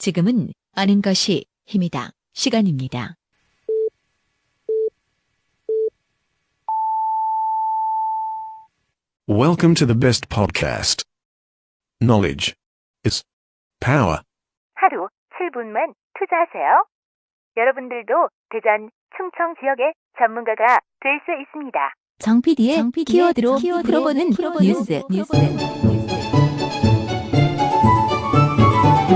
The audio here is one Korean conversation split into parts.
지금은 아는 것이 힘이다. 시간입니다. Welcome to the best podcast. Knowledge is power. 하루 7분만 투자하세요. 여러분들도 대전, 충청 지역의 전문가가 될 수 있습니다. 정 PD의 키워드로 풀어보는 뉴스.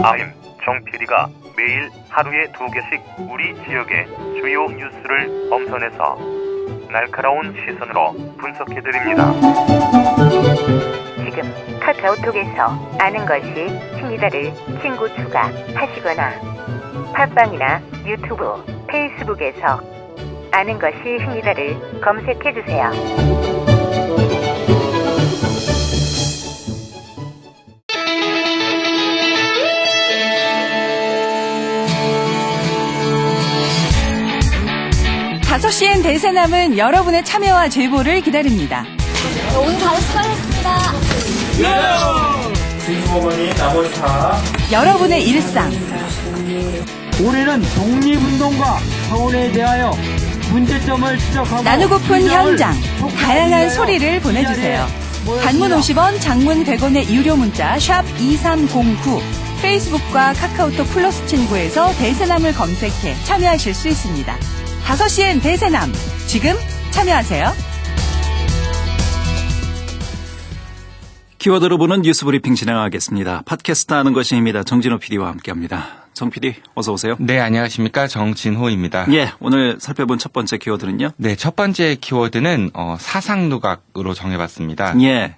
아임 정 PD가 매일 하루에 2개씩 우리 지역의 주요 뉴스를 엄선해서 날카로운 시선으로 분석해드립니다. 지금 카카오톡에서 아는 것이 힘이다를 친구 추가하시거나 팟빵이나 유튜브, 페이스북에서 아는 것이 힘이다를 검색해주세요. 다섯 시엔 대세남은 여러분의 참여와 제보를 기다립니다. 오늘 바로 출발했습니다. 진주어머니 나머지 다 여러분의 일상, 우리는 독립운동과 서울에 대하여 문제점을 지적하고 나누고픈 현장, 다양한 소리를 보내주세요. 단문 50원, 장문 100원의 유료 문자 샵 2309, 페이스북과 카카오톡 플러스 친구에서 대세남을 검색해 참여하실 수 있습니다. 5시엔 대세남, 지금 참여하세요. 키워드로 보는 뉴스 브리핑 진행하겠습니다. 팟캐스트 하는 것이 힘이다. 정진호 PD와 함께합니다. 정 PD 어서 오세요. 네, 안녕하십니까. 정진호입니다. 예, 오늘 살펴본 첫 번째 키워드는요? 네, 첫 번째 키워드는 사상누각으로 정해봤습니다. 예,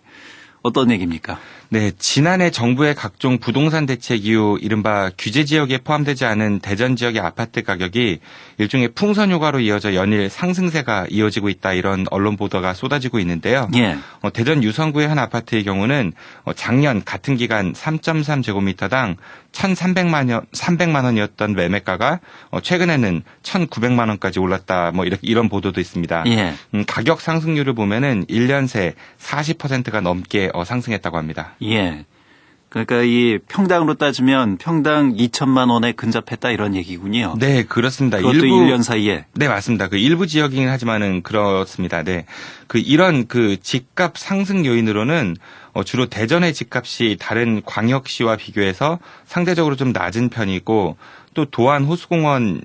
어떤 얘기입니까? 네, 지난해 정부의 각종 부동산 대책 이후 이른바 규제 지역에 포함되지 않은 대전 지역의 아파트 가격이 일종의 풍선 효과로 이어져 연일 상승세가 이어지고 있다, 이런 언론 보도가 쏟아지고 있는데요. 예. 대전 유성구의 한 아파트의 경우는 작년 같은 기간 3.3제곱미터당 1,300만 원이었던 매매가가 최근에는 1,900만 원까지 올랐다, 이런 보도도 있습니다. 예. 가격 상승률을 보면은 1년 새 40%가 넘게 상승했다고 합니다. 예. 그러니까 이 평당으로 따지면 평당 2천만 원에 근접했다, 이런 얘기군요. 네, 그렇습니다. 그것도 1년 사이에. 네, 맞습니다. 그 일부 지역이긴 하지만은 그렇습니다. 네. 이런 집값 상승 요인으로는 주로 대전의 집값이 다른 광역시와 비교해서 상대적으로 좀 낮은 편이고, 또 도안 호수공원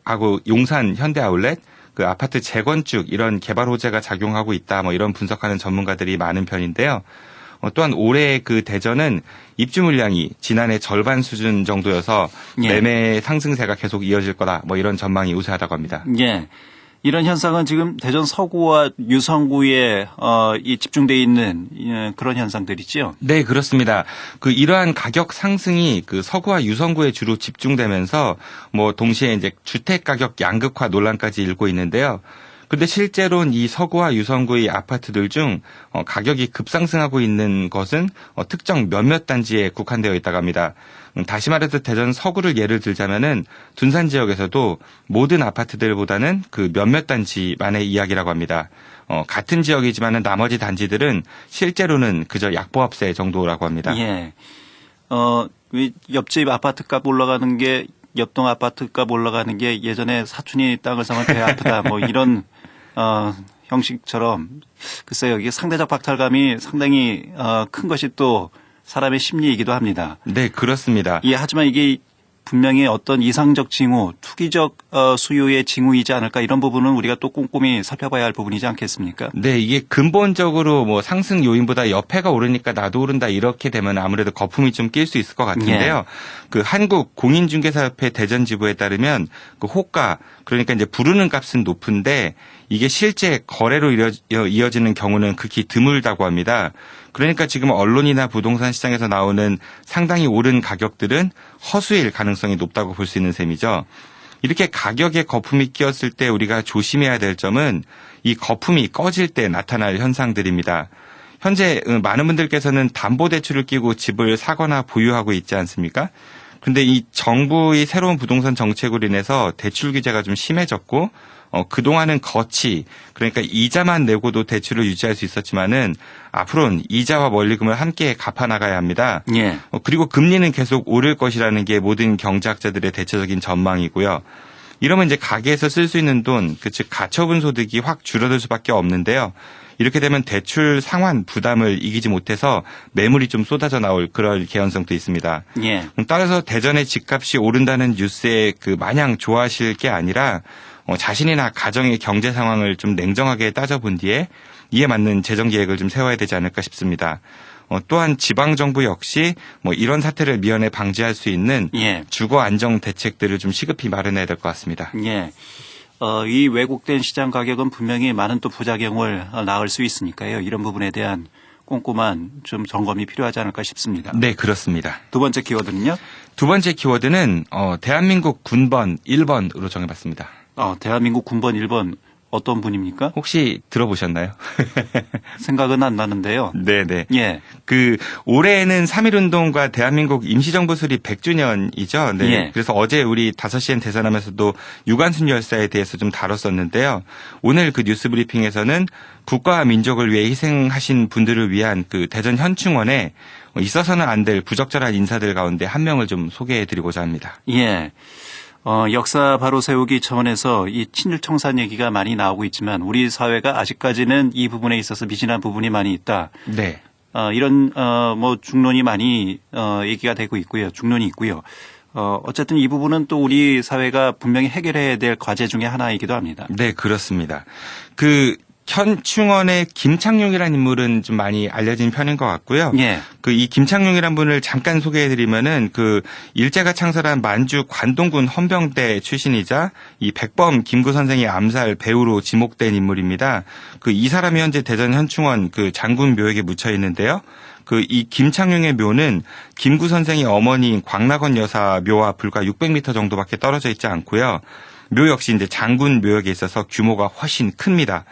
하고 용산 현대아울렛 아파트 재건축, 이런 개발 호재가 작용하고 있다, 이런 분석하는 전문가들이 많은 편인데요. 또한 올해 대전은 입주 물량이 지난해 절반 수준 정도여서 예. 매매 상승세가 계속 이어질 거다, 이런 전망이 우세하다고 합니다. 예. 이런 현상은 지금 대전 서구와 유성구에 이 집중돼 있는 그런 현상들이죠. 네, 그렇습니다. 이러한 가격 상승이 서구와 유성구에 주로 집중되면서 동시에 이제 주택 가격 양극화 논란까지 일고 있는데요. 근데 실제로는 이 서구와 유성구의 아파트들 중 가격이 급상승하고 있는 것은 특정 몇몇 단지에 국한되어 있다고 합니다. 다시 말해서 대전 서구를 예를 들자면은 둔산 지역에서도 모든 아파트들보다는 몇몇 단지만의 이야기라고 합니다. 같은 지역이지만은 나머지 단지들은 실제로는 그저 약보합세 정도라고 합니다. 예. 옆집 아파트값 올라가는 게, 옆동 아파트값 올라가는 게 예전에 사촌이 땅을 사면 배 아프다, 이런 형식처럼, 글쎄요, 이게 상대적 박탈감이 상당히 큰 것이 또 사람의 심리이기도 합니다. 네, 그렇습니다. 예, 하지만 이게 분명히 어떤 이상적 징후, 투기적 수요의 징후이지 않을까, 이런 부분은 우리가 또 꼼꼼히 살펴봐야 할 부분이지 않겠습니까? 네, 이게 근본적으로 상승 요인보다 옆에가 오르니까 나도 오른다, 이렇게 되면 아무래도 거품이 좀 낄 수 있을 것 같은데요. 예. 한국 공인중개사협회 대전 지부에 따르면 호가, 그러니까 이제 부르는 값은 높은데 이게 실제 거래로 이어지는 경우는 극히 드물다고 합니다. 그러니까 지금 언론이나 부동산 시장에서 나오는 상당히 오른 가격들은 허수일 가능성이 높다고 볼 수 있는 셈이죠. 이렇게 가격에 거품이 끼었을 때 우리가 조심해야 될 점은 이 거품이 꺼질 때 나타날 현상들입니다. 현재 많은 분들께서는 담보대출을 끼고 집을 사거나 보유하고 있지 않습니까? 그런데 이 정부의 새로운 부동산 정책으로 인해서 대출 규제가 좀 심해졌고 그동안은 거치, 그러니까 이자만 내고도 대출을 유지할 수 있었지만은 앞으로는 이자와 원리금을 함께 갚아나가야 합니다. 예. 그리고 금리는 계속 오를 것이라는 게 모든 경제학자들의 대체적인 전망이고요. 이러면 이제 가계에서 쓸 수 있는 돈, 즉 가처분 소득이 확 줄어들 수밖에 없는데요. 이렇게 되면 대출 상환 부담을 이기지 못해서 매물이 좀 쏟아져 나올 그럴 개연성도 있습니다. 예. 따라서 대전의 집값이 오른다는 뉴스에 마냥 좋아하실 게 아니라 자신이나 가정의 경제 상황을 좀 냉정하게 따져본 뒤에 이에 맞는 재정 계획을 좀 세워야 되지 않을까 싶습니다. 또한 지방정부 역시 이런 사태를 미연에 방지할 수 있는 예. 주거 안정 대책들을 좀 시급히 마련해야 될 것 같습니다. 예. 이 왜곡된 시장 가격은 분명히 많은 또 부작용을 낳을 수 있으니까요. 이런 부분에 대한 꼼꼼한 좀 점검이 필요하지 않을까 싶습니다. 네, 그렇습니다. 두 번째 키워드는요? 두 번째 키워드는 대한민국 군번 1번으로 정해봤습니다. 대한민국 군번 1번 어떤 분입니까? 혹시 들어보셨나요? 생각은 안 나는데요. 네네. 예. 올해는 3.1운동과 대한민국 임시정부 수립 100주년이죠. 네. 예. 그래서 어제 우리 5시엔 대선하면서도 유관순 열사에 대해서 좀 다뤘었는데요. 오늘 그 뉴스 브리핑에서는 국가와 민족을 위해 희생하신 분들을 위한 대전 현충원에 있어서는 안 될 부적절한 인사들 가운데 한 명을 좀 소개해드리고자 합니다. 예. 역사 바로 세우기 차원에서 이 친일 청산 얘기가 많이 나오고 있지만 우리 사회가 아직까지는 이 부분에 있어서 미진한 부분이 많이 있다. 네. 이런 중론이 많이 얘기가 되고 있고요. 중론이 있고요. 어쨌든 이 부분은 또 우리 사회가 분명히 해결해야 될 과제 중에 하나이기도 합니다. 네, 그렇습니다. 현충원의 김창룡이라는 인물은 좀 많이 알려진 편인 것 같고요. 예. 이 김창룡이라는 분을 잠깐 소개해드리면은 일제가 창설한 만주 관동군 헌병대 출신이자 이 백범 김구 선생의 암살 배우로 지목된 인물입니다. 이 사람이 현재 대전 현충원 장군 묘역에 묻혀 있는데요. 이 김창룡의 묘는 김구 선생의 어머니인 광락원 여사 묘와 불과 600m 정도밖에 떨어져 있지 않고요. 묘 역시 이제 장군 묘역에 있어서 규모가 훨씬 큽니다.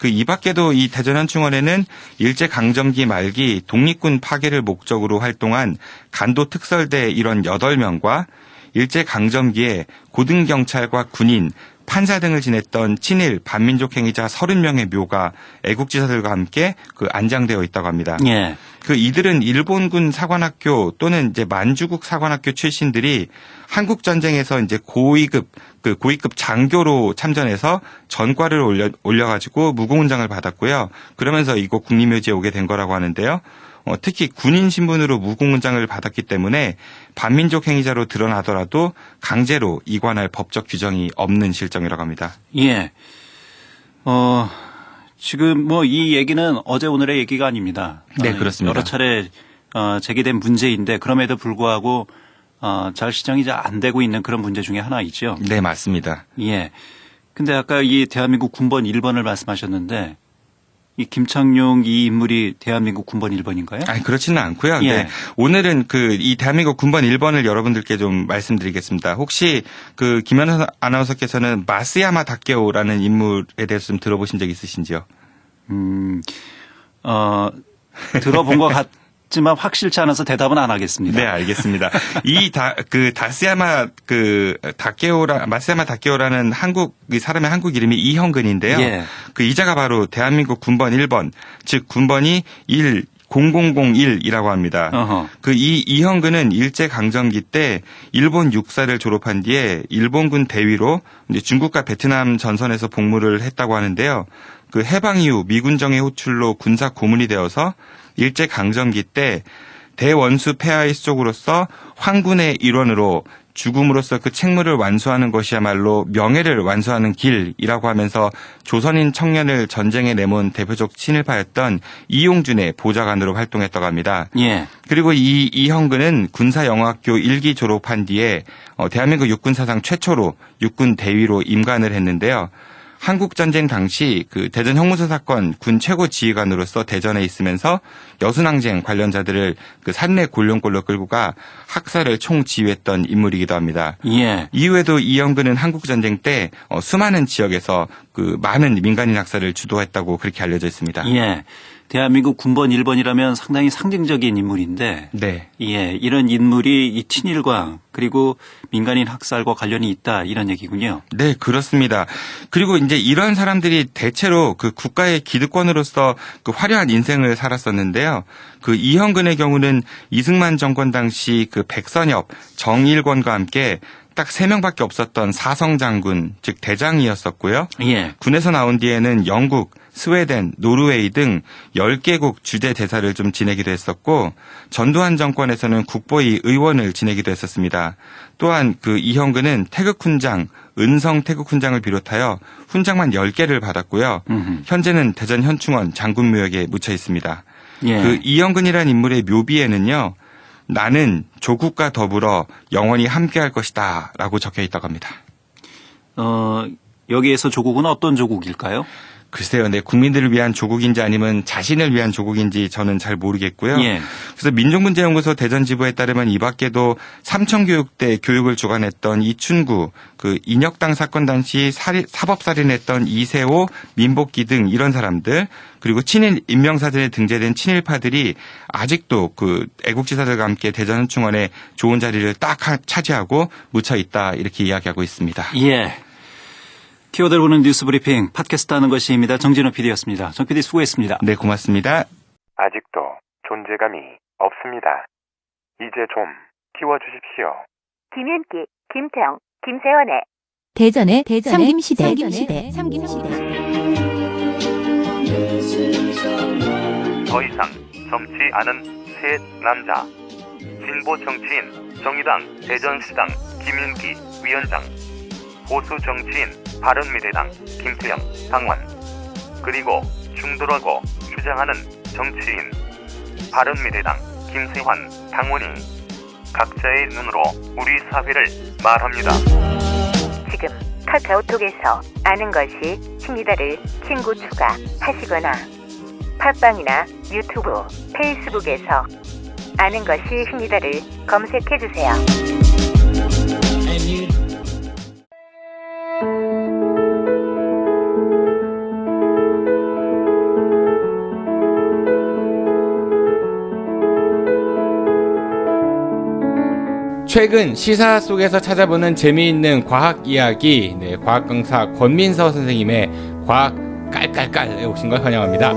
이 밖에도 이 대전 현충원에는 일제강점기 말기 독립군 파괴를 목적으로 활동한 간도 특설대 일원 8명과 일제강점기에 고등경찰과 군인, 판사 등을 지냈던 친일 반민족 행위자 30명의 묘가 애국지사들과 함께 안장되어 있다고 합니다. 예. 이들은 일본군 사관학교 또는 이제 만주국 사관학교 출신들이 한국 전쟁에서 이제 고위급 장교로 참전해서 전과를 올려가지고 무공훈장을 받았고요. 그러면서 이곳 국립묘지에 오게 된 거라고 하는데요. 특히 군인 신분으로 무공훈장을 받았기 때문에 반민족 행위자로 드러나더라도 강제로 이관할 법적 규정이 없는 실정이라고 합니다. 예. 지금 이 얘기는 어제 오늘의 얘기가 아닙니다. 네, 그렇습니다. 여러 차례 제기된 문제인데 그럼에도 불구하고 잘 시정이 잘 안 되고 있는 그런 문제 중에 하나이죠. 네, 맞습니다. 예. 근데 아까 이 대한민국 군번 1번을 말씀하셨는데 이 김창룡 이 인물이 대한민국 군번 1번인가요? 아니, 그렇지는 않고요. 예. 네. 오늘은 이 대한민국 군번 1번을 여러분들께 좀 말씀드리겠습니다. 혹시 김현우 아나운서께서는 마쓰야마 다케오라는 인물에 대해서 좀 들어보신 적 있으신지요? 들어본 것 같지만 확실치 않아서 대답은 안 하겠습니다. 네, 알겠습니다. 마쓰야마 다케오라는 이 사람의 한국 이름이 이형근인데요. 예. 이자가 바로 대한민국 군번 1번, 즉 군번이 0001이라고 합니다. 이형근은 일제강점기 때 일본 육사를 졸업한 뒤에 일본군 대위로 이제 중국과 베트남 전선에서 복무를 했다고 하는데요. 해방 이후 미군정의 호출로 군사 고문이 되어서 일제강점기 때 대원수 폐하의 수족으로서 황군의 일원으로 죽음으로써 책무를 완수하는 것이야말로 명예를 완수하는 길이라고 하면서 조선인 청년을 전쟁에 내몬 대표적 친일파였던 이용준의 보좌관으로 활동했다고 합니다. 예. 그리고 이형근은 군사영어학교 1기 졸업한 뒤에 대한민국 육군 사상 최초로 육군 대위로 임관을 했는데요. 한국전쟁 당시 대전 형무소 사건 군 최고 지휘관으로서 대전에 있으면서 여순항쟁 관련자들을 산내 곤룡골로 끌고 가 학살을 총지휘했던 인물이기도 합니다. 예. 이후에도 이형근은 한국전쟁 때 수많은 지역에서 많은 민간인 학살을 주도했다고 그렇게 알려져 있습니다. 예. 대한민국 군번 1번이라면 상당히 상징적인 인물인데 네. 예, 이런 인물이 이 친일과 그리고 민간인 학살과 관련이 있다 이런 얘기군요. 네, 그렇습니다. 그리고 이제 이런 사람들이 대체로 그 국가의 기득권으로서 그 화려한 인생을 살았었는데요. 그 이형근의 경우는 이승만 정권 당시 그 백선엽, 정일권과 함께 딱 3명밖에 없었던 사성장군, 즉 대장이었었고요. 예. 군에서 나온 뒤에는 영국, 스웨덴, 노르웨이 등 10개국 주재 대사를 좀 지내기도 했었고 전두환 정권에서는 국보위 의원을 지내기도 했었습니다. 또한 그 이형근은 태극훈장, 은성 태극훈장을 비롯하여 훈장만 10개를 받았고요. 현재는 대전 현충원 장군묘역에 묻혀 있습니다. 예. 그 이형근이라는 인물의 묘비에는요. 나는 조국과 더불어 영원히 함께할 것이다 라고 적혀 있다고 합니다. 여기에서 조국은 어떤 조국일까요? 글쎄요, 네, 국민들을 위한 조국인지 아니면 자신을 위한 조국인지 저는 잘 모르겠고요. 예. 그래서 민족문제연구소 대전지부에 따르면 이 밖에도 삼청교육대 교육을 주관했던 이춘구, 그 인혁당 사건 당시 사법살인했던 이세호, 민복기 등 이런 사람들, 그리고 친일 인명사전에 등재된 친일파들이 아직도 그 애국지사들과 함께 대전현충원에 좋은 자리를 딱 차지하고 묻혀 있다 이렇게 이야기하고 있습니다. 예. 키워드를 보는 뉴스 브리핑 팟캐스트 하는 것입니다. 정진호 PD였습니다. 정 PD 수고했습니다. 네, 고맙습니다. 아직도 존재감이 없습니다. 이제 좀 키워주십시오. 김윤기, 김태영, 김세원의 대전의 삼김시대. 더 이상 젊지 않은 새 남자. 진보 정치인 정의당 대전시당 김윤기 위원장. 보수 정치인 바른미래당 김태영 당원. 그리고 중도라고 주장하는 정치인 바른미래당 김세환 당원이 각자의 눈으로 우리 사회를 말합니다. 지금 카카오톡에서 아는 것이 힘이다를 친구 추가하시거나 팟빵이나 유튜브, 페이스북에서 아는 것이 힘이다를 검색해주세요. 최근 시사 속에서 찾아보는 재미있는 과학 이야기, 네, 과학 강사 권민서 선생님의 과학 깔깔깔에 오신 걸 환영합니다.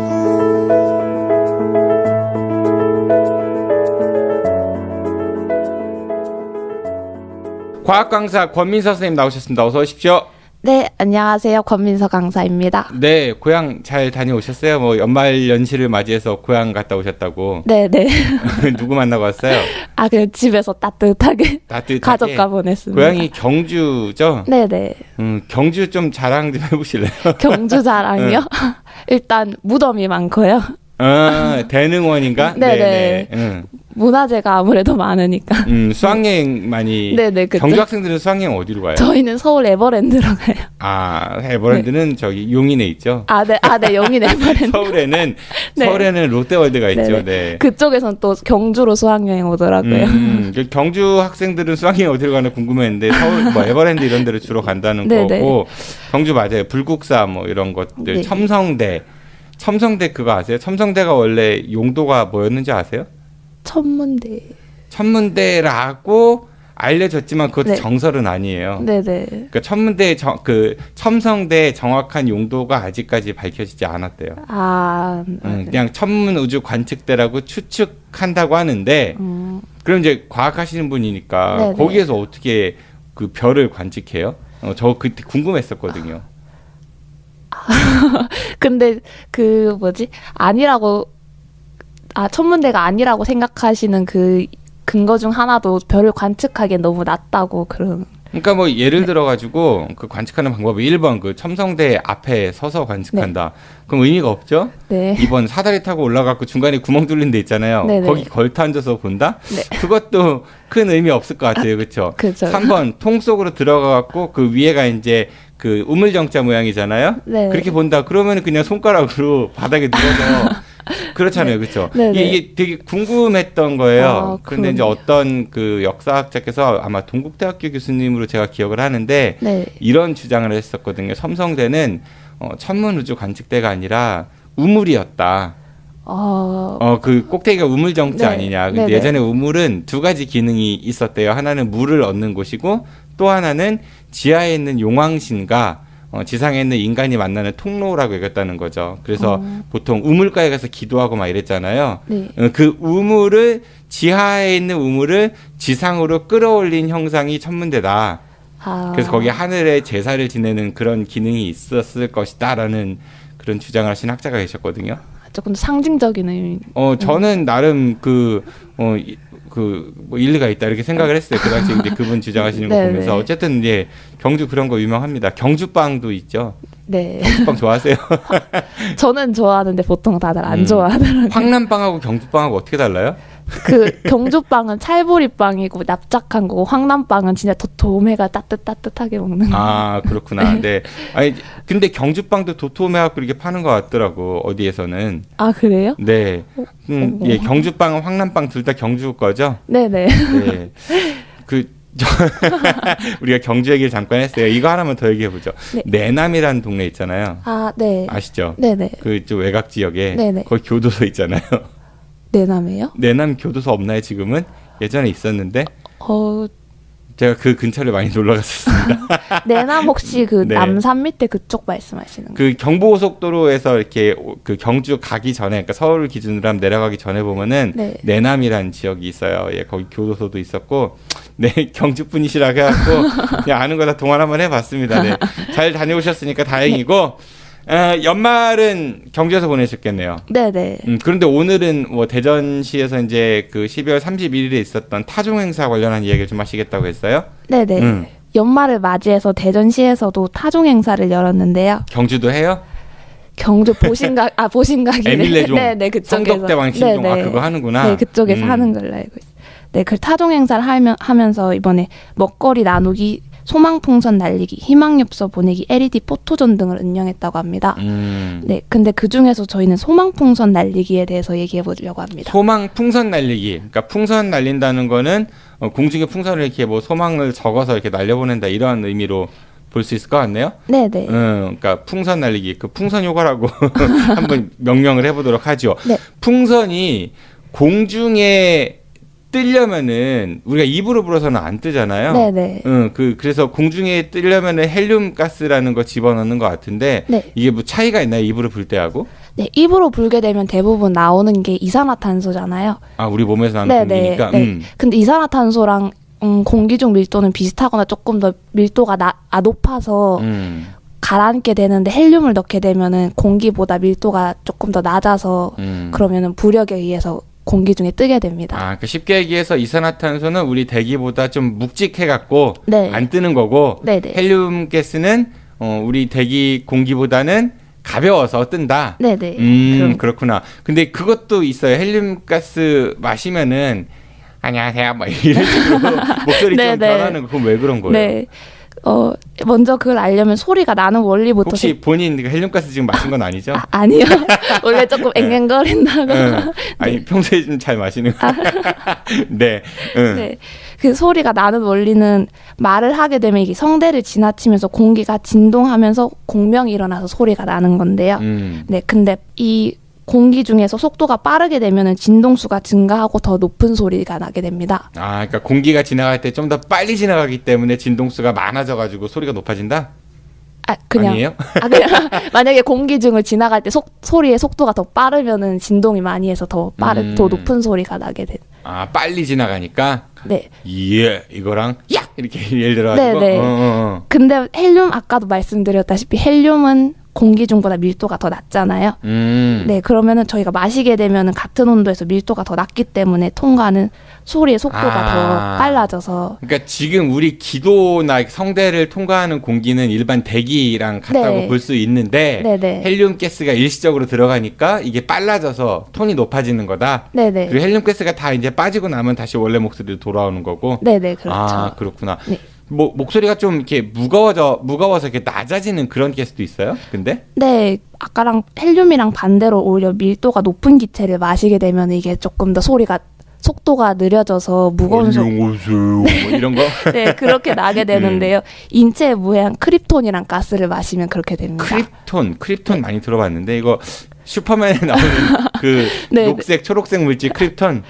과학 강사 권민서 선생님 나오셨습니다. 어서 오십시오. 네, 안녕하세요. 권민서 강사입니다. 네, 고향 잘 다녀오셨어요? 뭐 연말 연시를 맞이해서 고향 갔다 오셨다고. 네. 누구 만나고 왔어요? 그냥 집에서 따뜻하게 가족과 보냈습니다. 고향이 경주죠? 네네. 경주 좀 자랑 좀 해보실래요? 경주 자랑이요? 일단 무덤이 많고요. 대능원인가? 네네. 문화재가 아무래도 많으니까. 수학여행 많이. 네네. 그쵸? 경주 학생들은 수학여행 어디로 가요? 저희는 서울 에버랜드로 가요. 에버랜드는 저기 용인에 있죠? 네, 용인 에버랜드. 서울에는 롯데월드가 있죠. 네. 그쪽에선 또 경주로 수학여행 오더라고요. 경주 학생들은 수학여행 어디로 가나 궁금했는데 서울 뭐 에버랜드 이런 데로 주로 간다는 거고. 경주 맞아요. 불국사 뭐 이런 것들. 네. 첨성대 그거 아세요? 첨성대가 원래 용도가 뭐였는지 아세요? 천문대라고 알려졌지만 그것도 정설은 아니에요. 네네. 그러니까 첨성대의 정확한 용도가 아직까지 밝혀지지 않았대요. 그냥 천문우주관측대라고 추측한다고 하는데 그럼 이제 과학하시는 분이니까 네네. 거기에서 어떻게 그 별을 관측해요? 저 그때 궁금했었거든요. 근데 천문대가 아니라고 생각하시는 그 근거 중 하나도 별을 관측하기엔 너무 낮다고 그런. 그러니까 뭐 예를 들어가지고 그 관측하는 방법이 1번 그 첨성대 앞에 서서 관측한다. 그럼 의미가 없죠? 네. 2번 사다리 타고 올라가고 중간에 구멍 뚫린 데 있잖아요. 네네. 거기 걸터 앉아서 본다? 네. 그것도 큰 의미 없을 것 같아요. 그렇죠? 그렇죠. 3번 통 속으로 들어가갖고 그 위에가 이제 그 우물정자 모양이잖아요. 네. 그렇게 본다. 그러면 그냥 손가락으로 바닥에 누워서 그렇잖아요. 그렇죠? 이게 되게 궁금했던 거예요. 그런데 이제 어떤 그 역사학자께서 아마 동국대학교 교수님으로 제가 기억을 하는데 이런 주장을 했었거든요. 첨성대는 천문우주 관측대가 아니라 우물이었다. 그 꼭대기가 우물 정자 네. 아니냐. 근데 네네. 예전에 우물은 두 가지 기능이 있었대요. 하나는 물을 얻는 곳이고 또 하나는 지하에 있는 용왕신과 지상에 있는 인간이 만나는 통로라고 여겼다는 거죠. 그래서 보통 우물가에 가서 기도하고 막 이랬잖아요. 네. 그 우물을 지하에 있는 우물을 지상으로 끌어올린 형상이 천문대다. 그래서 거기 하늘에 제사를 지내는 그런 기능이 있었을 것이다라는 그런 주장을 하신 학자가 계셨거든요. 조금 상징적인 의미. 저는 나름 뭐 일리가 있다 이렇게 생각을 했어요. 그 당시 이제 그분 주장하시는 거 보면서 어쨌든 이제 경주 그런 거 유명합니다. 경주빵도 있죠. 네. 경주빵 좋아하세요? 저는 좋아하는데 보통 다들 안 좋아하더라고요. 황남빵하고 경주빵하고 어떻게 달라요? 그 경주빵은 찰보리빵이고 납작한 거고 황남빵은 진짜 도톰해가 따뜻하게 먹는 거. 아 그렇구나. 네. 아니 근데 경주빵도 도톰해갖고 이렇게 파는 것 같더라고 어디에서는. 아 그래요? 네. 예, 경주빵은 황남빵 둘 다 경주 거죠? 네네. 네. 우리가 경주 얘기를 잠깐 했어요. 이거 하나만 더 얘기해 보죠. 네. 내남이라는 동네 있잖아요. 아 네. 아시죠? 네네. 그좀 외곽 지역에 네네. 거기 교도소 있잖아요. 내남이에요? 내남 교도소 없나요 지금은? 예전에 있었는데. 제가 그 근처를 많이 놀러 갔었습니다. 내남 혹시 그 네. 남산 밑에 그쪽 말씀하시는 거예요? 그 경부고속도로에서 이렇게 그 경주 가기 전에, 그러니까 서울 기준으로 하면 내려가기 전에 보면은 네. 내남이라는 지역이 있어요. 예, 거기 교도소도 있었고, 네, 경주 분이시라 해갖고 그냥 아는 거 다 동원 한번 해봤습니다. 네, 잘 다녀오셨으니까 다행이고. 연말은 경주에서 보내셨겠네요. 네네. 그런데 오늘은 뭐 대전시에서 이제 그 12월 31일에 있었던 타종 행사 관련한 이야기를 좀 하시겠다고 했어요? 네네. 연말을 맞이해서 대전시에서도 타종 행사를 열었는데요. 경주도 해요? 경주 보신각 에밀레종 네네 그쪽에서 성덕대왕 신종 그거 하는구나. 네 그쪽에서 하는 걸로 알고 있어요. 네 그 타종 행사를 하면서 이번에 먹거리 나누기, 소망풍선 날리기, 희망엽서 보내기, LED 포토전 등을 운영했다고 합니다. 네, 근데 그 중에서 저희는 소망풍선 날리기에 대해서 얘기해 보려고 합니다. 소망풍선 날리기. 그러니까 풍선 날린다는 거는 공중에 풍선을 이렇게 뭐 소망을 적어서 이렇게 날려보낸다 이런 의미로 볼 수 있을 것 같네요. 네네. 그러니까 풍선 날리기. 그 풍선 요가라고 한번 명명을 해보도록 하죠. 네. 풍선이 공중에 뜨려면은 우리가 입으로 불어서는 안 뜨잖아요. 네네. 그래서 공중에 뜨려면은 헬륨 가스라는 거 집어넣는 것 같은데 네. 이게 뭐 차이가 있나요? 입으로 불 때하고? 네, 입으로 불게 되면 대부분 나오는 게 이산화탄소잖아요. 아, 우리 몸에서 나는 공기니까. 네. 근데 이산화탄소랑 공기 중 밀도는 비슷하거나 조금 더 밀도가 높아서 가라앉게 되는데 헬륨을 넣게 되면은 공기보다 밀도가 조금 더 낮아서 그러면은 부력에 의해서 공기 중에 뜨게 됩니다. 그러니까 쉽게 얘기해서 이산화탄소는 우리 대기보다 좀 묵직해갖고 네. 안 뜨는 거고 네네. 헬륨 가스는 우리 대기 공기보다는 가벼워서 뜬다. 네네. 그렇구나. 근데 그것도 있어요. 헬륨 가스 마시면은 안녕하세요. 막 이런 식으로 목소리 좀 변하는 거. 그건 왜 그런 거예요? 네. 먼저 그걸 알려면 소리가 나는 원리부터. 혹시 본인 헬륨가스 지금 마신 건 아니죠? 아니요. 원래 조금 앵앵거린다고. 아니 평소에 좀 잘 마시는 거. 네. 네. 그 소리가 나는 원리는 말을 하게 되면 이게 성대를 지나치면서 공기가 진동하면서 공명이 일어나서 소리가 나는 건데요. 네. 근데 이 공기 중에서 속도가 빠르게 되면은 진동수가 증가하고 더 높은 소리가 나게 됩니다. 그러니까 공기가 지나갈 때 좀 더 빨리 지나가기 때문에 진동수가 많아져가지고 소리가 높아진다? 그냥. 아니에요? 그냥 만약에 공기 중을 지나갈 때 소리의 속도가 더 빠르면은 진동이 많이 해서 더 높은 소리가 나게 돼. 빨리 지나가니까? 네. 예, 이거랑 야! 이렇게 예를 들어가지고. 네네. 근데 헬륨 아까도 말씀드렸다시피 헬륨은 공기 중보다 밀도가 더 낮잖아요. 네, 그러면은 저희가 마시게 되면은 같은 온도에서 밀도가 더 낮기 때문에 통과하는 소리의 속도가 더 빨라져서. 그러니까 지금 우리 기도나 성대를 통과하는 공기는 일반 대기랑 같다고 볼 수 있는데 네네. 헬륨 가스가 일시적으로 들어가니까 이게 빨라져서 톤이 높아지는 거다. 네네. 그리고 헬륨 가스가 다 이제 빠지고 나면 다시 원래 목소리로 돌아오는 거고. 네네, 그렇죠. 그렇구나. 네. 목소리가 좀 이렇게 무거워서 이렇게 낮아지는 그런 가스도 있어요? 근데? 네, 아까랑 헬륨이랑 반대로 오히려 밀도가 높은 기체를 마시게 되면 이게 조금 더 속도가 느려져서 무거운 뭐 이런 거? 네, 그렇게 나게 되는데요. 인체에 무해한 크립톤이란 가스를 마시면 그렇게 됩니다. 크립톤 많이 들어봤는데 이거 슈퍼맨에 나오는 그 네, 녹색, 초록색 물질 크립톤.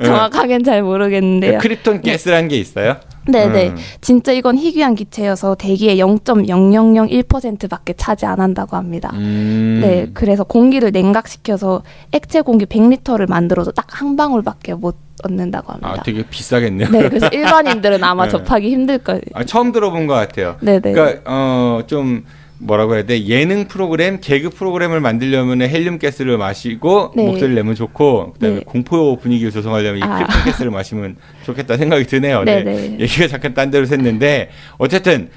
정확하게는 잘 모르겠는데요. 크립톤 가스라는 게 있어요? 네네. 진짜 이건 희귀한 기체여서 대기의 0.0001%밖에 차지 안 한다고 합니다. 네, 그래서 공기를 냉각시켜서 액체 공기 100리터를 만들어도 딱 한 방울밖에 못 얻는다고 합니다. 아, 되게 비싸겠네요. 네, 그래서 일반인들은 아마 접하기 힘들 거예요. 처음 들어본 것 같아요. 네네. 그러니까 좀 뭐라고 해야 돼? 예능 프로그램, 개그 프로그램을 만들려면 헬륨 가스를 마시고 네. 목소리를 내면 좋고 그다음에 네. 공포 분위기를 조성하려면 이 크립톤 가스를 마시면 좋겠다 생각이 드네요. 네. 네네. 얘기가 잠깐 딴 데로 샜는데 어쨌든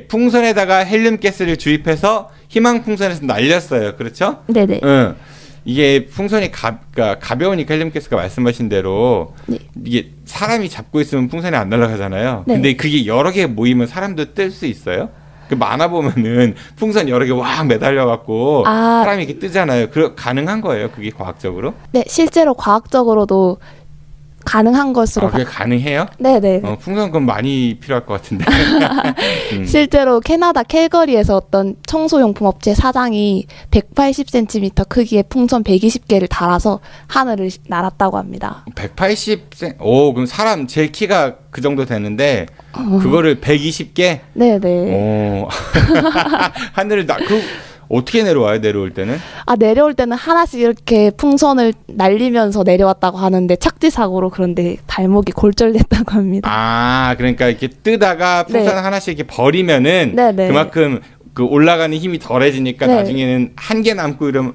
풍선에다가 헬륨 가스를 주입해서 희망 풍선에서 날렸어요. 그렇죠? 네네. 이게 풍선이 그러니까 가벼우니까 헬륨 가스가 말씀하신 대로 네. 이게 사람이 잡고 있으면 풍선이 안 날아가잖아요. 네. 근데 그게 여러 개 모이면 사람도 뜰 수 있어요? 그 만화 보면은 풍선 여러 개 확 매달려 갖고 사람이 이렇게 뜨잖아요. 가능한 거예요? 그게 과학적으로? 네, 실제로 과학적으로도 가능한 것으로. 그게 가능해요? 네네. 풍선 그럼 많이 필요할 것 같은데. 실제로 캐나다 캘거리에서 어떤 청소용품 업체 사장이 180cm 크기의 풍선 120개를 달아서 하늘을 날았다고 합니다. 180cm? 그럼 사람 제 키가 그 정도 되는데 그거를 120개? 네네. 하늘을 어떻게 내려올 때는? 내려올 때는 하나씩 이렇게 풍선을 날리면서 내려왔다고 하는데 착지 사고로 그런데 발목이 골절됐다고 합니다. 그러니까 이렇게 뜨다가 풍선 하나씩 이렇게 버리면은 네네. 그만큼 그 올라가는 힘이 덜해지니까 네. 나중에는 한 개 남고 이러면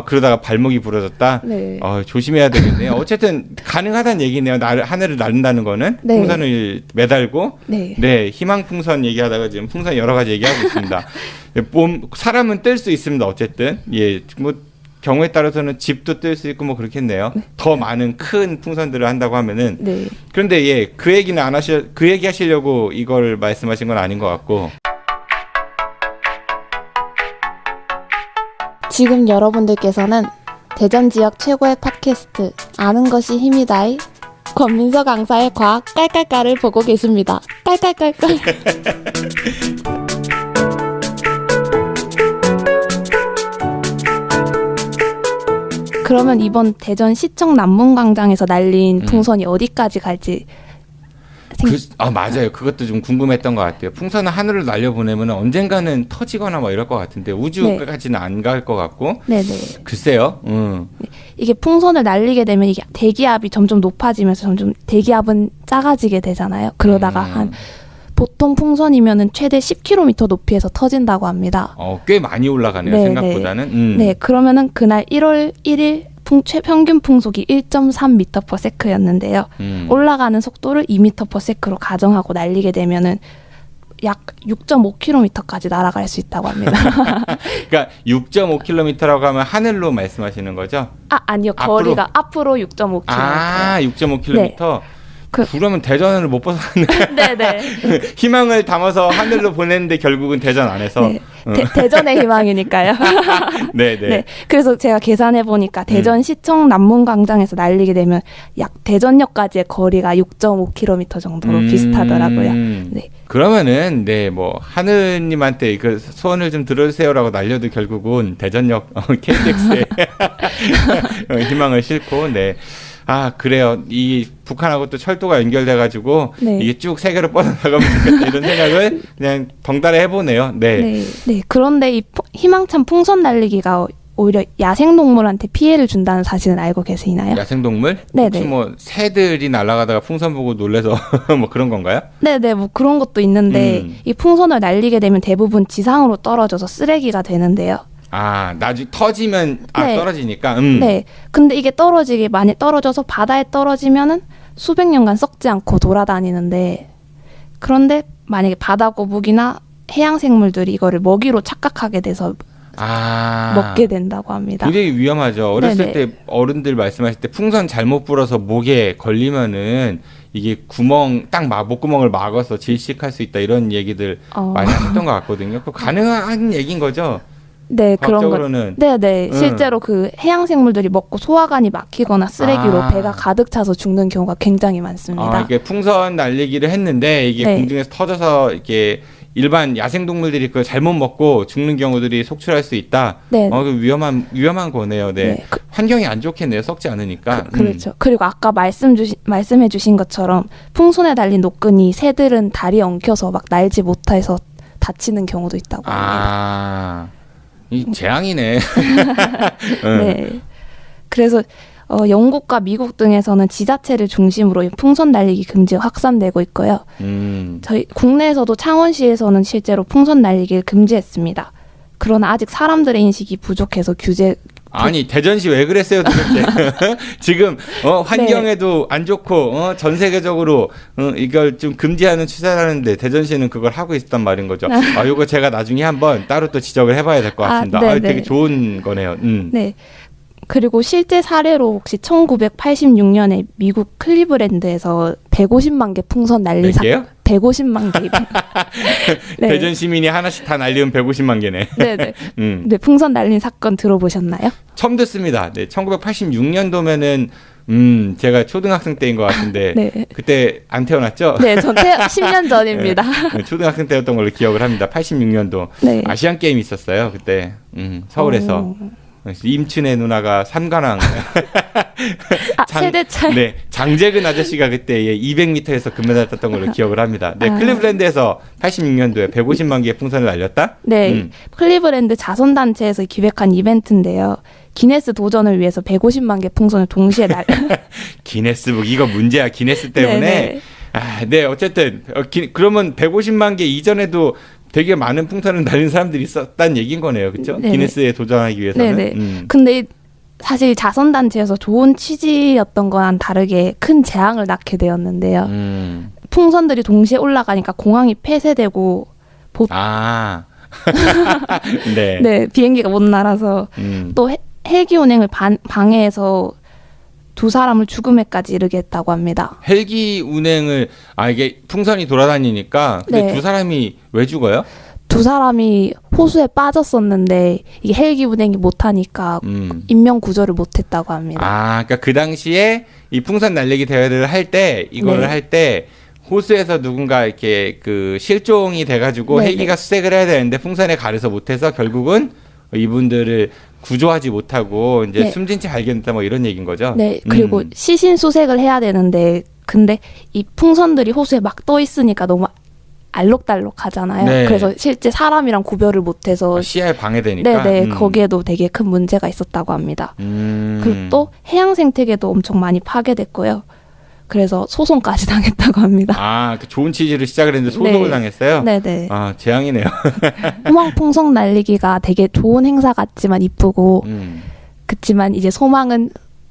그러다가 발목이 부러졌다. 네. 조심해야 되겠네요. 어쨌든 가능하다는 얘기네요. 하늘을 날린다는 거는 네. 풍선을 매달고. 네. 희망 풍선 얘기하다가 지금 풍선 여러 가지 얘기하고 있습니다. 사람은 뜰 수 있습니다. 어쨌든 경우에 따라서는 집도 뜰 수 있고 그렇겠네요. 더 많은 큰 풍선들을 한다고 하면은. 네. 그런데 그 얘기는 그 얘기 하시려고 이걸 말씀하신 건 아닌 것 같고. 지금 여러분들께서는 대전 지역 최고의 팟캐스트 아는 것이 힘이다의 권민서 강사의 과학 깔깔깔을 보고 계십니다. 깔깔깔깔. 그러면 이번 대전 시청 남문광장에서 날린 풍선이 어디까지 갈지 맞아요. 그것도 좀 궁금했던 것 같아요. 풍선을 하늘을 날려보내면 언젠가는 터지거나 이럴 것 같은데 우주까지는 안 갈 것 같고. 네네. 글쎄요. 이게 풍선을 날리게 되면 이게 대기압이 점점 높아지면서 점점 대기압은 작아지게 되잖아요. 그러다가 보통 풍선이면은 최대 10km 높이에서 터진다고 합니다. 꽤 많이 올라가네요. 생각보다는. 네, 그러면은 그날 1월 1일 평균 풍속이 1.3m/s였는데요. 올라가는 속도를 2m/s로 가정하고 날리게 되면은 약 6.5km까지 날아갈 수 있다고 합니다. 그러니까 6.5km라고 하면 하늘로 말씀하시는 거죠? 아니요. 거리가 앞으로 6.5km. 6.5km? 네. 그러면 대전을 못 벗어나는. 네네. 희망을 담아서 하늘로 보냈는데 결국은 대전 안에서. 네. 대전의 희망이니까요. 네네. 네. 그래서 제가 계산해 보니까 대전 시청 남문광장에서 날리게 되면 약 대전역까지의 거리가 6.5km 정도로 비슷하더라고요. 네. 그러면은 하느님한테 그 소원을 좀 들어주세요라고 날려도 결국은 대전역 KTX에 희망을 싣고. 네. 그래요. 이 북한하고 또 철도가 연결돼가지고 이게 쭉 세계로 뻗어나가면 좋겠다 이런 생각을 그냥 덩달아 해보네요. 네. 그런데 이 희망찬 풍선 날리기가 오히려 야생동물한테 피해를 준다는 사실은 알고 계시나요? 야생동물? 네네. 혹시 새들이 날아가다가 풍선 보고 놀래서 그런 건가요? 네네. 그런 것도 있는데 이 풍선을 날리게 되면 대부분 지상으로 떨어져서 쓰레기가 되는데요. 나중에 터지면 떨어지니까. 네. 근데 이게 많이 떨어져서 바다에 떨어지면은 수백 년간 썩지 않고 돌아다니는데 그런데 만약에 바다 거북이나 해양 생물들이 이거를 먹이로 착각하게 돼서 먹게 된다고 합니다. 굉장히 위험하죠. 어렸을 때 어른들 말씀하실 때 풍선 잘못 불어서 목에 걸리면은 이게 목구멍을 막아서 질식할 수 있다 이런 얘기들 많이 하셨던 것 같거든요. 그 가능한 얘기인 거죠? 네, 그런 거. 네네. 실제로 그 해양 생물들이 먹고 소화관이 막히거나 쓰레기로 배가 가득 차서 죽는 경우가 굉장히 많습니다. 이게 풍선 날리기를 했는데 이게 공중에서 터져서 이렇게 일반 야생동물들이 그걸 잘못 먹고 죽는 경우들이 속출할 수 있다. 네. 위험한 거네요. 네. 네. 환경이 안 좋겠네요. 썩지 않으니까. 그렇죠. 그리고 아까 말씀해 주신 것처럼 풍선에 달린 노끈이 새들은 다리에 엉켜서 막 날지 못해서 다치는 경우도 있다고 합니다. 이 재앙이네. 네. 그래서 영국과 미국 등에서는 지자체를 중심으로 이 풍선 날리기 금지가 확산되고 있고요. 저희 국내에서도 창원시에서는 실제로 풍선 날리기를 금지했습니다. 그러나 아직 사람들의 인식이 부족해서 아니 대전시 왜 그랬어요 도대체. 지금 환경에도 안 좋고 전 세계적으로 이걸 좀 금지하는 추세라는데 대전시는 그걸 하고 있었단 말인 거죠. 이거 제가 나중에 한번 따로 또 지적을 해봐야 될 것 같습니다. 되게 좋은 거네요. 네. 그리고 실제 사례로 혹시 1986년에 미국 클리브랜드에서 150만 개 풍선 날린 사건. 150만 개. 네. 대전 시민이 하나씩 다 날리면 150만 개네. 네네. 네, 풍선 날린 사건 들어보셨나요? 처음 듣습니다. 네, 1986년도면은 제가 초등학생 때인 것 같은데 네. 그때 안 태어났죠? 네, 전 10년 전입니다. 네, 초등학생 때였던 걸로 기억을 합니다. 86년도 네. 아시안 게임 있었어요. 그때 서울에서. 임춘의 누나가 삼관왕. 세대 차이. 네, 장재근 아저씨가 그때 200m에서 금메달 땄던 걸로 기억을 합니다. 네, 클리브랜드에서 86년도에 150만 개의 풍선을 날렸다? 네, 클리브랜드 자선단체에서 기획한 이벤트인데요. 기네스 도전을 위해서 150만 개 풍선을 동시에 기네스북 이거 문제야. 기네스 때문에. 네, 어쨌든 그러면 150만 개 이전에도 되게 많은 풍선을 날린 사람들이 있었다는 얘기인 거네요. 그렇죠? 기네스에 도전하기 위해서는. 네네. 근데 사실 자선단체에서 좋은 취지였던 거와는 다르게 큰 재앙을 낳게 되었는데요. 풍선들이 동시에 올라가니까 공항이 폐쇄되고 네. 네, 비행기가 못 날아서 또 헬기 운행을 방해해서 2사람을 죽음에까지 이르게 했다고 합니다. 헬기 운행을 이게 풍선이 돌아다니니까 근데 네. 2사람이 왜 죽어요? 2사람이 호수에 빠졌었는데 이게 헬기 운행이 못하니까 인명 구조를 못했다고 합니다. 그러니까 그 당시에 이 풍선 날리기 대회를 할 때 이거를 할 때 호수에서 누군가 이렇게 그 실종이 돼가지고 헬기가 수색을 해야 되는데 풍선에 가려서 못해서 결국은 이분들을 구조하지 못하고 이제 숨진 채 발견했다 뭐 이런 얘기인 거죠. 네. 그리고 시신 수색을 해야 되는데 근데 이 풍선들이 호수에 막 떠 있으니까 너무 알록달록하잖아요. 네. 그래서 실제 사람이랑 구별을 못해서 시야에 방해되니까. 네네. 거기에도 되게 큰 문제가 있었다고 합니다. 그리고 또 해양 생태계도 엄청 많이 파괴됐고요. 그래서 소송까지 당했다고 합니다. 그 좋은 취지로 시작을 했는데 소송을 당했어요? 네네. 재앙이네요. 소망풍선 날리기가 되게 좋은 행사 같지만 이쁘고 그치만 이제 소망은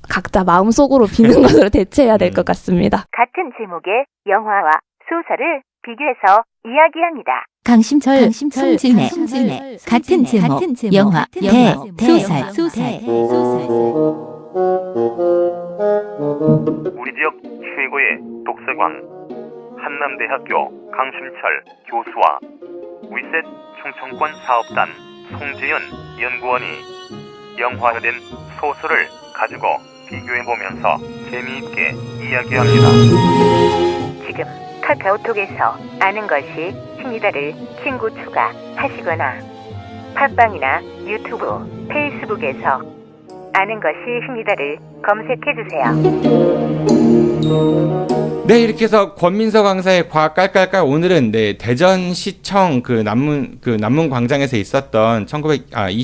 각자 마음속으로 비는 것으로 대체해야 될 것 같습니다. 같은 제목의 영화와 소설을 비교해서 이야기합니다. 강심철, 송진애, 같은 제목, 영화, 소설. 우리 지역 최고의 독서관 한남대학교 강심철 교수와 위셋 충청권 사업단 송지연 연구원이 영화화된 소설을 가지고 비교해보면서 재미있게 이야기합니다. 지금 카카오톡에서 아는 것이 힘이다를 친구 추가하시거나 팟빵이나 유튜브, 페이스북에서 아는 것이 힘이다를 검색해주세요. 네, 이렇게 해서 권민서 강사의 과학 깔깔깔 오늘은 대전시청 남문 광장에서 있었던 2018년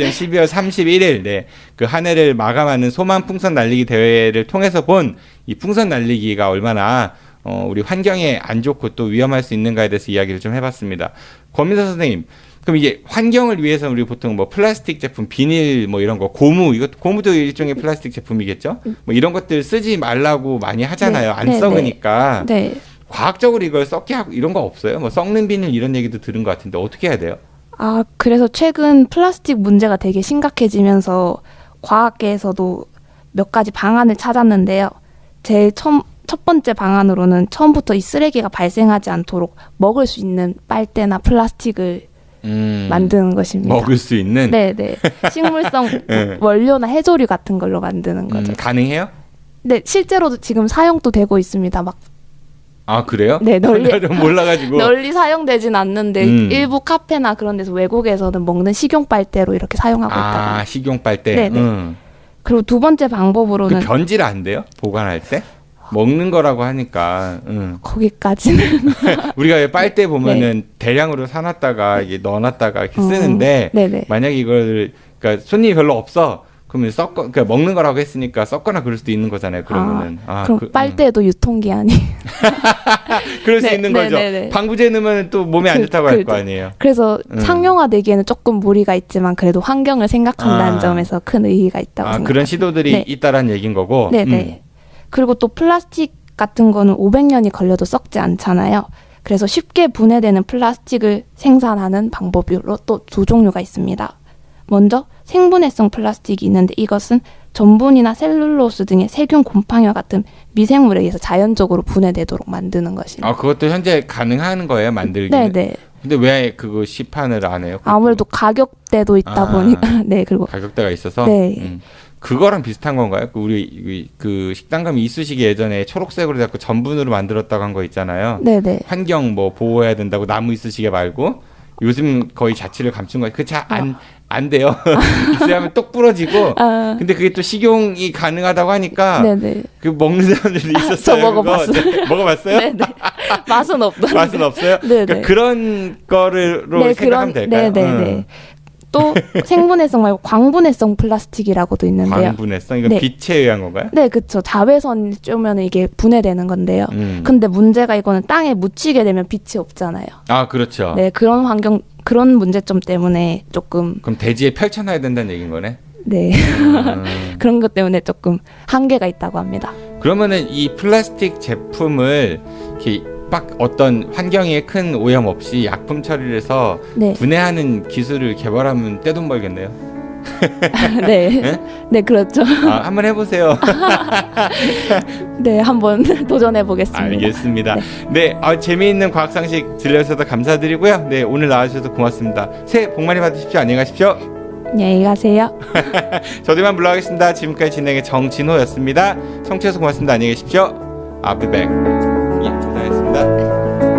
12월 31일 그 한 해를 마감하는 소만 풍선 날리기 대회를 통해서 본 이 풍선 날리기가 얼마나 우리 환경에 안 좋고 또 위험할 수 있는가에 대해서 이야기를 좀 해봤습니다. 권민서 선생님, 그럼 이게 환경을 위해서 우리 보통 뭐 플라스틱 제품, 비닐 뭐 이런 거, 고무도 일종의 플라스틱 제품이겠죠? 뭐 이런 것들 쓰지 말라고 많이 하잖아요. 안 썩으니까. 네. 과학적으로 이걸 썩게 하고 이런 거 없어요? 뭐 썩는 비닐 이런 얘기도 들은 것 같은데 어떻게 해야 돼요? 그래서 최근 플라스틱 문제가 되게 심각해지면서 과학계에서도 몇 가지 방안을 찾았는데요. 제일 첫 번째 방안으로는 처음부터 이 쓰레기가 발생하지 않도록 먹을 수 있는 빨대나 플라스틱을 만드는 것입니다. 먹을 수 있는? 네네. 식물성 원료나 해조류 같은 걸로 만드는 거죠. 가능해요? 네, 실제로도 지금 사용도 되고 있습니다. 아, 그래요? 네, 널리 몰라가지고 널리 사용되진 않는데 일부 카페나 그런 데서 외국에서는 먹는 식용 빨대로 이렇게 사용하고 있다고. 아, 식용 빨대. 네. 그리고 두 번째 방법으로는 그 변질 안 돼요? 보관할 때? 먹는 거라고 하니까. 거기까지는 우리가 왜 빨대 보면은 대량으로 사놨다가 이게 넣어놨다가 이렇게 쓰는데 만약 이걸 그러니까 손님이 별로 없어. 그러면 그러니까 먹는 거라고 했으니까 썩거나 그럴 수도 있는 거잖아요. 그러면은. 그럼 빨대도 유통기한이 그럴 수 있는 거죠. 방부제 넣으면 또 몸에 안 좋다고 할 거 아니에요. 그래서 상용화되기에는 조금 무리가 있지만 그래도 환경을 생각한다는 점에서 큰 의의가 있다고 생각합니다. 그런 시도들이 있다라는 얘기인 거고. 네네. 그리고 또 플라스틱 같은 거는 500년이 걸려도 썩지 않잖아요. 그래서 쉽게 분해되는 플라스틱을 생산하는 방법으로 또 두 종류가 있습니다. 먼저 생분해성 플라스틱이 있는데 이것은 전분이나 셀룰로스 등의 세균 곰팡이와 같은 미생물에 의해서 자연적으로 분해되도록 만드는 것입니다. 그것도 현재 가능한 거예요, 만들기는? 네네. 근데 왜 그거 시판을 안 해요? 아무래도 가격대도 있다 보니까. 네, 그리고 가격대가 있어서. 네. 그거랑 비슷한 건가요? 우리 그 식당 가면 이쑤시개 예전에 초록색으로 자꾸 전분으로 만들었다고 한 거 있잖아요. 네네. 환경 뭐 보호해야 된다고 나무 이쑤시개 말고 요즘 거의 자취를 감춘 거예요. 안 돼요. 있어야면 똑 부러지고. 근데 그게 또 식용이 가능하다고 하니까. 네네. 그 먹는 사람들도 있었어요. 저 먹어봤어요. 네, 먹어봤어요? 네네. 맛은 없던데. 맛은 없어요? 네네. 그러니까 그런 거로 생각하면 될까요? 네네네. 또 생분해성 말고 광분해성 플라스틱이라고도 있는데요. 광분해성? 이거 빛에 의한 건가요? 네, 그렇죠. 자외선 쬐면 이게 분해되는 건데요. 근데 문제가 이거는 땅에 묻히게 되면 빛이 없잖아요. 아, 그렇죠. 네, 그런 문제점 때문에 조금. 그럼 대지에 펼쳐놔야 된다는 얘기인 거네? 네. 그런 것 때문에 조금 한계가 있다고 합니다. 그러면은 이 플라스틱 제품을 이렇게 막 어떤 환경에 큰 오염 없이 약품 처리를 해서 분해하는 기술을 개발하면 떼돈 벌겠네요. 네. 네, 그렇죠. 한번 해보세요. 네, 한번 도전해 보겠습니다. 알겠습니다. 네, 재미있는 과학상식 들려주셔서 감사드리고요. 네, 오늘 나와주셔서 고맙습니다. 새해 복 많이 받으십시오. 안녕히 가십시오. 안녕히 가세요. 저도 이만 물러가겠습니다. 지금까지 진행의 정진호였습니다. 청취해서 고맙습니다. 안녕히 계십시오. I'll be back. 예, 고생하셨습니다.